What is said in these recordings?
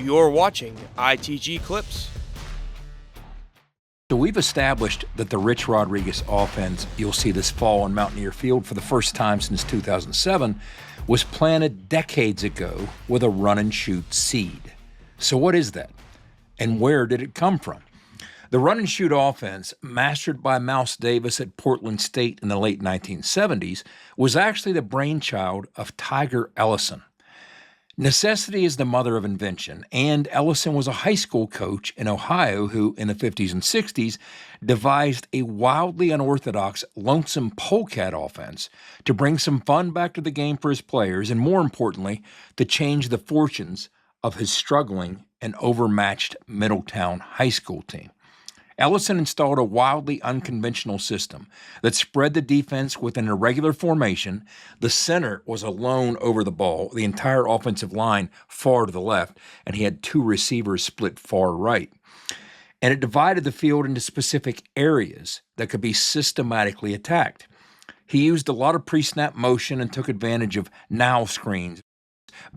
You're watching ITG Clips. So we've established that the Rich Rodriguez offense you'll see this fall on Mountaineer Field for the first time since 2007 was planted decades ago with a run-and-shoot seed. So what is that? And where did it come from? The run-and-shoot offense, mastered by Mouse Davis at Portland State in the late 1970s, was actually the brainchild of Tiger Ellison. Necessity is the mother of invention, and Ellison was a high school coach in Ohio who, in the 50s and 60s, devised a wildly unorthodox lonesome polecat offense to bring some fun back to the game for his players and, more importantly, to change the fortunes of his struggling and overmatched Middletown high school team. Ellison installed a wildly unconventional system that spread the defense with an irregular formation. The center was alone over the ball, the entire offensive line far to the left, and he had two receivers split far right. And it divided the field into specific areas that could be systematically attacked. He used a lot of pre-snap motion and took advantage of now screens,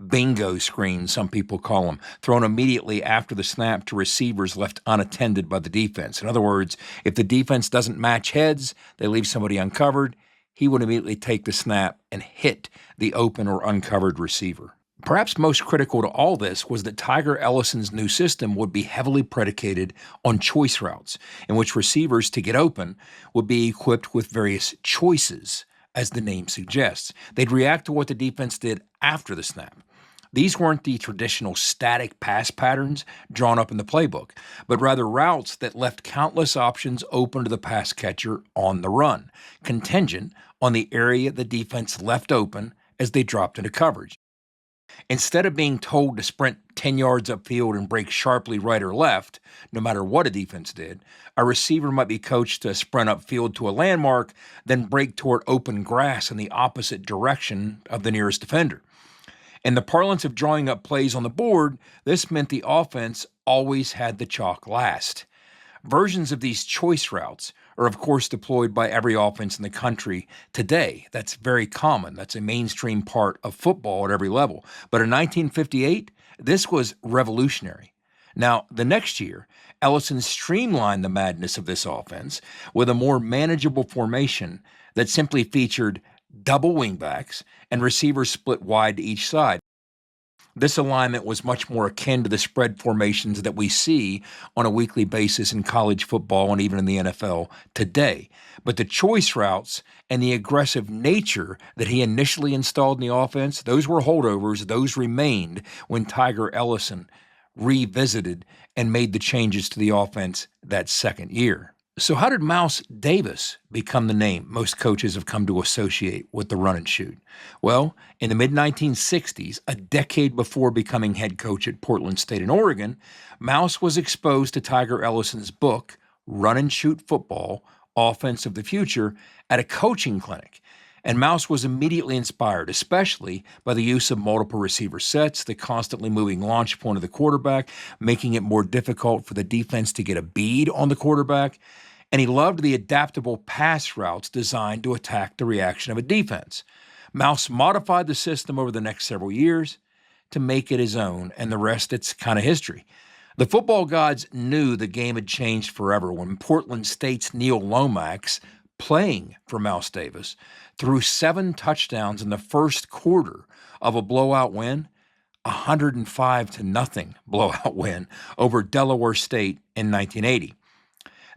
bingo screens, some people call them, thrown immediately after the snap to receivers left unattended by the defense. In other words, if the defense doesn't match heads, they leave somebody uncovered, he would immediately take the snap and hit the open or uncovered receiver. Perhaps most critical to all this was that Tiger Ellison's new system would be heavily predicated on choice routes, in which receivers, to get open, would be equipped with various choices. As the name suggests, they'd react to what the defense did after the snap. These weren't the traditional static pass patterns drawn up in the playbook, but rather routes that left countless options open to the pass catcher on the run, contingent on the area the defense left open as they dropped into coverage. Instead of being told to sprint 10 yards upfield and break sharply right or left, no matter what a defense did, a receiver might be coached to sprint upfield to a landmark, then break toward open grass in the opposite direction of the nearest defender. In the parlance of drawing up plays on the board, this meant the offense always had the chalk last. Versions of these choice routes are, of course, deployed by every offense in the country today. That's very common. That's a mainstream part of football at every level. But in 1958, this was revolutionary. Now, the next year, Ellison streamlined the madness of this offense with a more manageable formation that simply featured double wingbacks and receivers split wide to each side. This alignment was much more akin to the spread formations that we see on a weekly basis in college football and even in the NFL today. But the choice routes and the aggressive nature that he initially installed in the offense, those were holdovers. Those remained when Tiger Ellison revisited and made the changes to the offense that second year. So how did Mouse Davis become the name most coaches have come to associate with the run and shoot? Well, in the mid-1960s, a decade before becoming head coach at Portland State in Oregon, Mouse was exposed to Tiger Ellison's book, Run and Shoot Football, Offense of the Future, at a coaching clinic. And Mouse was immediately inspired, especially by the use of multiple receiver sets, the constantly moving launch point of the quarterback, making it more difficult for the defense to get a bead on the quarterback. And he loved the adaptable pass routes designed to attack the reaction of a defense. Mouse modified the system over the next several years to make it his own, and the rest, it's kind of history. The football gods knew the game had changed forever when Portland State's Neil Lomax, playing for Mouse Davis, threw 7 touchdowns in the first quarter of a blowout win, 105-0 blowout win over Delaware State in 1980.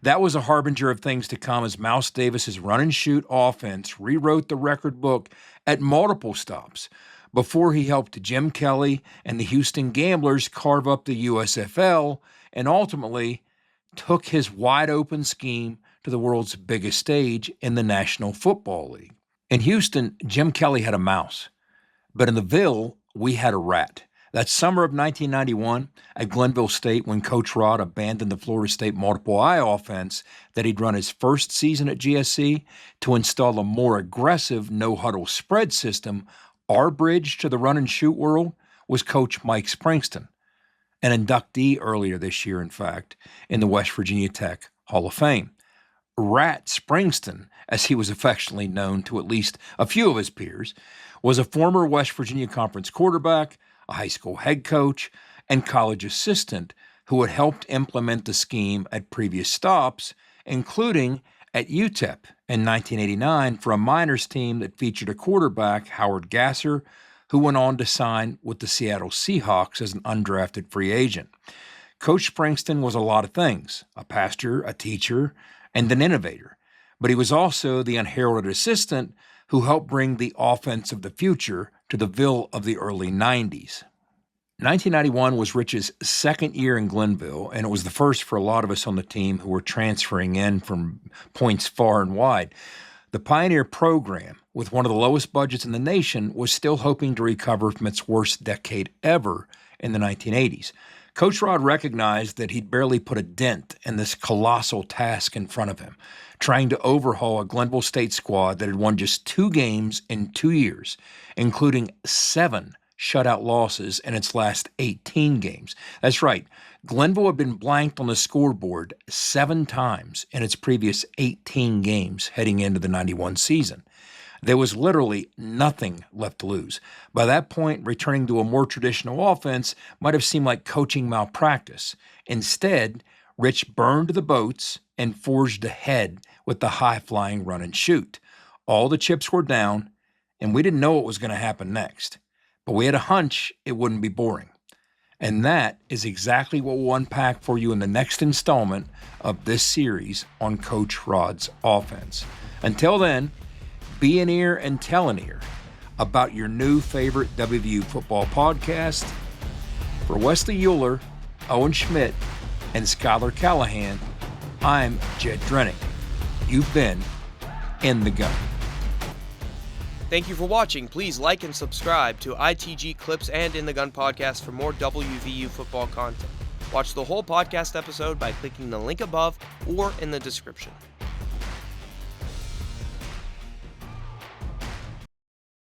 That was a harbinger of things to come as Mouse Davis's run-and-shoot offense rewrote the record book at multiple stops before he helped Jim Kelly and the Houston Gamblers carve up the USFL and ultimately took his wide-open scheme to the world's biggest stage in the National Football League. In Houston, Jim Kelly had a mouse, but in the Ville, we had a rat. That summer of 1991 at Glenville State, when Coach Rod abandoned the Florida State multiple eye offense that he'd run his first season at GSC to install a more aggressive no-huddle spread system, our bridge to the run-and-shoot world was Coach Mike Springston, an inductee earlier this year, in fact, in the West Virginia Tech Hall of Fame. Rat Springston, as he was affectionately known to at least a few of his peers, was a former West Virginia Conference quarterback, a high school head coach, and college assistant who had helped implement the scheme at previous stops, including at UTEP in 1989 for a minors team that featured a quarterback, Howard Gasser, who went on to sign with the Seattle Seahawks as an undrafted free agent. Coach Frankston was a lot of things: a pastor, a teacher, and an innovator. But he was also the unheralded assistant who helped bring the offense of the future to the Ville of the early 90s. 1991 was Rich's second year in Glenville, and it was the first for a lot of us on the team who were transferring in from points far and wide. The Pioneer program, with one of the lowest budgets in the nation, was still hoping to recover from its worst decade ever in the 1980s. Coach Rod recognized that he'd barely put a dent in this colossal task in front of him, trying to overhaul a Glenville State squad that had won just 2 games in 2 years, including 7 shutout losses in its last 18 games. That's right, Glenville had been blanked on the scoreboard 7 times in its previous 18 games heading into the 91 season. There was literally nothing left to lose. By that point, returning to a more traditional offense might have seemed like coaching malpractice. Instead, Rich burned the boats and forged ahead with the high-flying run and shoot. All the chips were down, and we didn't know what was going to happen next. But we had a hunch it wouldn't be boring. And that is exactly what we'll unpack for you in the next installment of this series on Coach Rod's offense. Until then, be an ear and tell an ear about your new favorite WVU football podcast. For Wesley Euler, Owen Schmidt, and Skylar Callahan, I'm Jed Drennick. You've been In the Gun. Thank you for watching. Please like and subscribe to ITG Clips and In the Gun podcast for more WVU football content. Watch the whole podcast episode by clicking the link above or in the description.